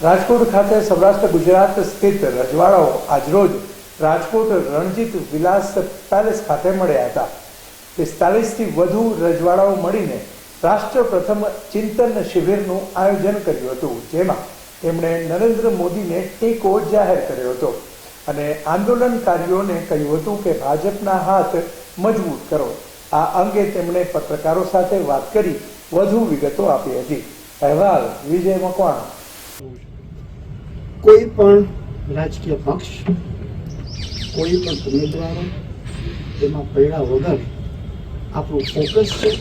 રાજકોટ ખાતે સૌરાષ્ટ્ર ગુજરાત સ્થિત રજવાડાઓ આજરોજ રાજકોટ રણજીત વિલાસ પેલેસ ખાતે મળ્યા હતા। 45થી વધુ રજવાડાઓ મળીને રાષ્ટ્ર પ્રથમ ચિંતન શિબિરનું આયોજન કર્યું હતું, જેમાં તેમણે નરેન્દ્ર મોદીને ટેકો જાહેર કર્યો હતો અને આંદોલનકારીઓને કહ્યું હતું કે ભાજપના હાથ મજબૂત કરો। આ અંગે તેમણે પત્રકારો સાથે વાત કરી વધુ વિગતો આપી હતી। અહેવાલ વિજય મકવાણા। કોઈ પણ રાજકીય પક્ષ, કોઈ પણ ઉમેદવારો તેમાં પડ્યા વગર આપણું ફોકસ છે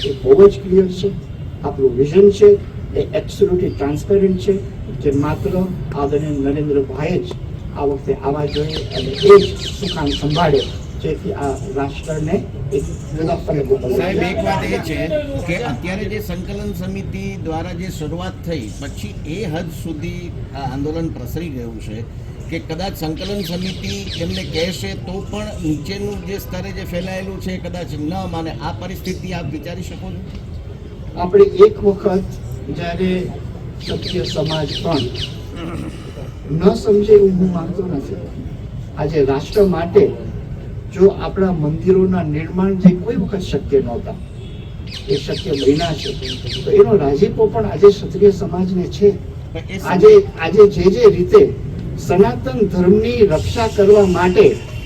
એ બહુ જ ક્લિયર છે, આપણું વિઝન છે એ એબ્સોલ્યુટલી ટ્રાન્સપેરન્ટ છે જે માત્ર આદરણીય નરેન્દ્રભાઈ જ આ વખતે આવવા જોઈએ અને એ જ સુકાન સંભાળે જેથી આ રાષ્ટ્રને એક જુદા ફરક ઉપર। સાહેબ, એક વાત એ છે કે અત્યારે જે સંકલન સમિતિ દ્વારા જે શરૂઆત થઈ પછી એ હદ સુધી આ આંદોલન પ્રસરી ગયું છે કે કદાચ સંકલન સમિતિ એમને કહેશે તો પણ નીચેનું જે સ્તરે જે ફેલાયેલું છે કદાચ ન માને। આ પરિસ્થિતિ આપ વિચારી શકો છો? આપણે એક વખત જ્યારે ક્ષત્રિય સમાજ પણ ન સમજે એવું હું માનતો નથી। આજે રાષ્ટ્ર માટે જો આપણા મંદિરોના નિર્માણ જે કોઈ વખત શક્ય નહોતા એ શક્ય બન્યા છે તો એનો રાજીપો પણ આજે ક્ષત્રિય સમાજને છે। આજે જે રીતે સનાતન ધર્મની રક્ષા કરવા માટે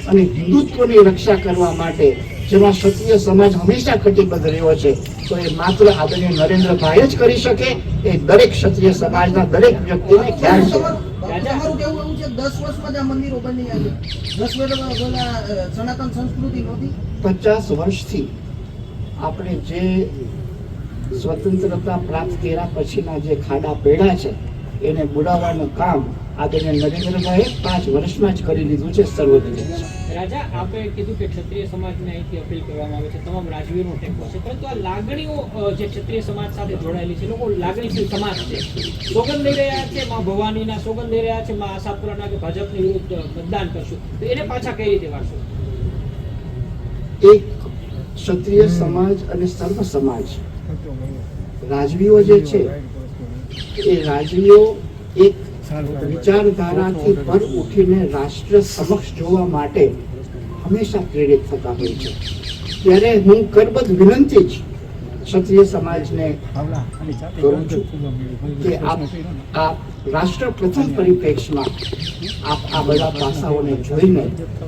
અને હિન્દુત્વની રક્ષા કરવા માટે જેમાં ક્ષત્રિય સમાજ હંમેશા કટિબદ્ધ રહ્યો છે તો એ માત્ર આદરણીય નરેન્દ્રભાઈ જ કરી શકે। એ દરેક ક્ષત્રિય સમાજના દરેક વ્યક્તિને ખ્યાલ છે। તમારું કેવું એવું છે 10 વર્ષમાં જ આ મંદિરો બની ગયા છે? 10 વર્ષમાં સનાતન સંસ્કૃતિ નહોતી? 50 વર્ષથી આપણે જે સ્વતંત્રતા પ્રાપ્ત કર્યા પછીના જે ખાડા પડ્યા છે એને બુરાવવાનું કામ આદરણીય નરેન્દ્રભાઈએ 5 વર્ષમાં જ કરી લીધું છે। સર્વજન રાજા, આપે કીધું કે ક્ષત્રિય સમાજને અહીંથી અપીલ કરવામાં આવે છે, તમામ રાજવીરનો ટેકો છે, પરંતુ આ લાગણીઓ જે ક્ષત્રિય સમાજ સાથે જોડાયેલી છે, લોકો લાગણીશીલ સમાજ છે, સોગંદ લઈ રહ્યા છે માં ભવાનીના, સોગંદ લઈ રહ્યા છે માં આશાપુરાના કે ભાજપની વિરુદ્ધ મતદાન કરશું, તો એને પાછા કઈ રીતે વાળશું? એક ક્ષત્રિય સમાજ અને સર્વ સમાજ રાજવીઓ જે છે એ રાજવીઓ એક વિચારધારાથી પર ઉઠીને રાષ્ટ્ર સમક્ષ જોવા માટે હંમેશા પ્રેરિત થતા હોય છે। ત્યારે હું કરબદ્ધ વિનંતી જ ક્ષત્રિય સમાજને કરું છું કે આપ રાષ્ટ્ર પ્રથમ પરિપ્રેક્ષમાં આપ આ બધા પાસાઓને જોઈને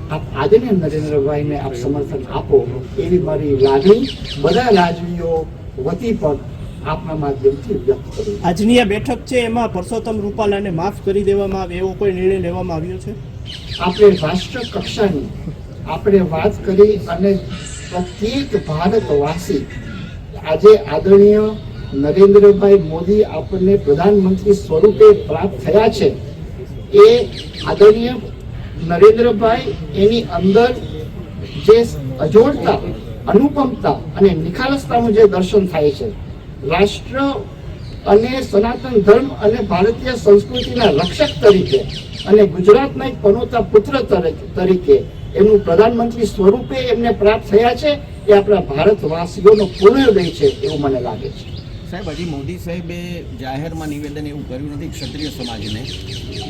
આપ આદરણીય નરેન્દ્રભાઈને આપ સમર્થન આપો એવી મારી લાગણી બધા રાજવીઓ વતી પણ આપના માધ્યમથી વ્યક્ત કરું। આજની આ બેઠક છે એમાં પરસોત્તમ રૂપાલાને માફ કરી દેવામાં આવે એવો કોઈ નિર્ણય લેવામાં આવ્યો છે? આપણે રાષ્ટ્ર કક્ષાની આપણે વાત કરી અને પ્રત્યેક ભારતવાસી આજે આદરણીય નરેન્દ્રભાઈ મોદી આપણને પ્રધાનમંત્રી સ્વરૂપે પ્રાપ્ત થયા છે એ આદરણીય નરેન્દ્રભાઈ એની અંદર જે અજોડતા, અનુપમતા અને નિખાલસતાનું જે દર્શન થાય છે, રાષ્ટ્ર અને સનાતન ધર્મ અને ભારતીય સંસ્કૃતિના રક્ષક તરીકે અને ગુજરાતના એક પનોતા પુત્ર તરીકે એમનું પ્રધાનમંત્રી સ્વરૂપે એમને પ્રાપ્ત થયા છે એ આપણા ભારતવાસીઓનો પૂર્ણોદય છે એવું મને લાગે છે। સાહેબ, હજી મોદી સાહેબે જાહેરમાં નિવેદન એવું કર્યું નથી ક્ષત્રિય સમાજને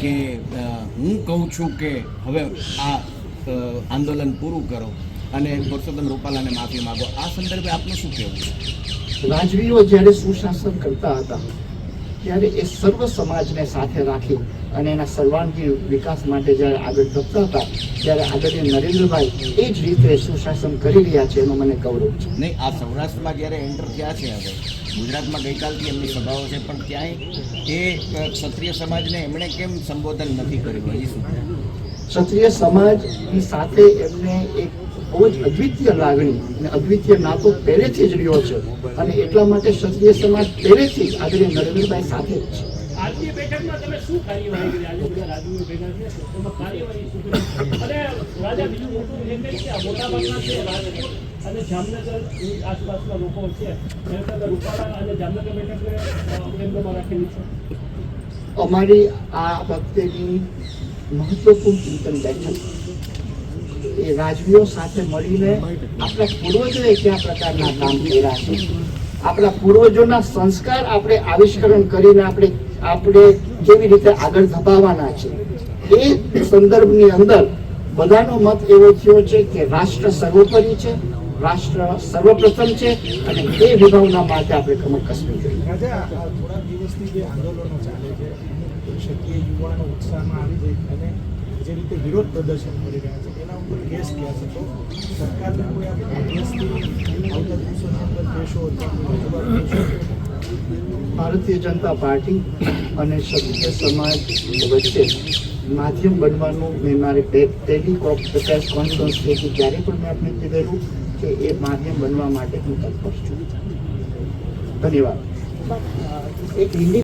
કે હું કહું છું કે હવે આ આંદોલન પૂરું કરો અને પરસોત્તમ રૂપાલાને માફી માંગો। આ સંદર્ભે આપનું શું કહેવું છે? રાજવીઓ જ્યારે સુશાસન કરતા હતા ત્યારે એ સર્વ સમાજને સાથે રાખી અને એના સર્વાંગી વિકાસ માટે જ્યારે આગળ વધતા હતા ત્યારે આદરણીય નરેન્દ્રભાઈ એ જ રીતે સુશાસન કરી રહ્યા છે એનું મને ગૌરવ છે। નહીં, આ સૌરાષ્ટ્રમાં જ્યારે એન્ટર થયા છે, હવે ગુજરાતમાં ગઈકાલથી એમની સભાઓ છે પણ ક્યાંય એ ક્ષત્રિય સમાજને એમણે કેમ સંબોધન નથી કર્યું હજી સુધી? ક્ષત્રિય સમાજની સાથે એમને એક બહુ જ અદ્વિતીય લાગણી અને અદ્વિતીય નાતો પહેલેથી જ રહ્યો છે અને એટલા માટે ક્ષત્રિય સમાજ પહેલેથી જ આદરણીય નરેન્દ્રભાઈ સાથે જ છે। આજની બેઠકમાં તમે શું કાર્યવાહી કરી? આજે બધા રાજવીઓ ભેગા છે, એમાં કાર્યવાહી શું કરી? અને રાજા, બીજું મોટું એ કહે છે આ મોટાભાગના છે રાજકોટ અને જામનગર આસપાસના લોકો છે, રૂપાલા અને જામનગર બેઠકને કેન્દ્રમાં રાખેલી છે। અમારી આ વખતેની મહત્વપૂર્ણ ચિંતન બેઠક એ રાજવીઓ સાથે મળીને આપણા પૂર્વજોએ કયા પ્રકારના કામ કર્યા છે, આપણા પૂર્વજોના સંસ્કાર આપણે આવિષ્કરણ કરીને આપણે આપણે કેવી રીતે આગળ ધપાવવાના છે એ સંદર્ભની અંદર બધાનો મત એવો થયો છે કે રાષ્ટ્ર સર્વોપરી છે, રાષ્ટ્ર સર્વપ્રથમ છે અને એ વિભાવના માટે આપણે કમર કસવી જોઈએ. રાજા થોડા દિવસથી જે આંદોલનો ચાલે છે એની શક્તિએ યુવાનો ઉત્સાહમાં આવી જાય અને જે રીતે વિરોધ પ્રદર્શન કરી રહ્યા છે એના ઉપર કેસ ક્યાં છે તો સરકારને કોઈ આ કેસથી આવતા દિવસોની અંદર કેસો ભારતીય જનતા પાર્ટી અને ક્ષત્રિય સમાજ વચ્ચે માધ્યમ બનવાનું મેં મારી પહેલી પ્રેસ કોન્ફરન્સ થઈ ત્યારે પણ મેં આપણે કીધેલું કે એ માધ્યમ બનવા માટે હું તત્પર છું. ધન્યવાદ. એક હિન્દી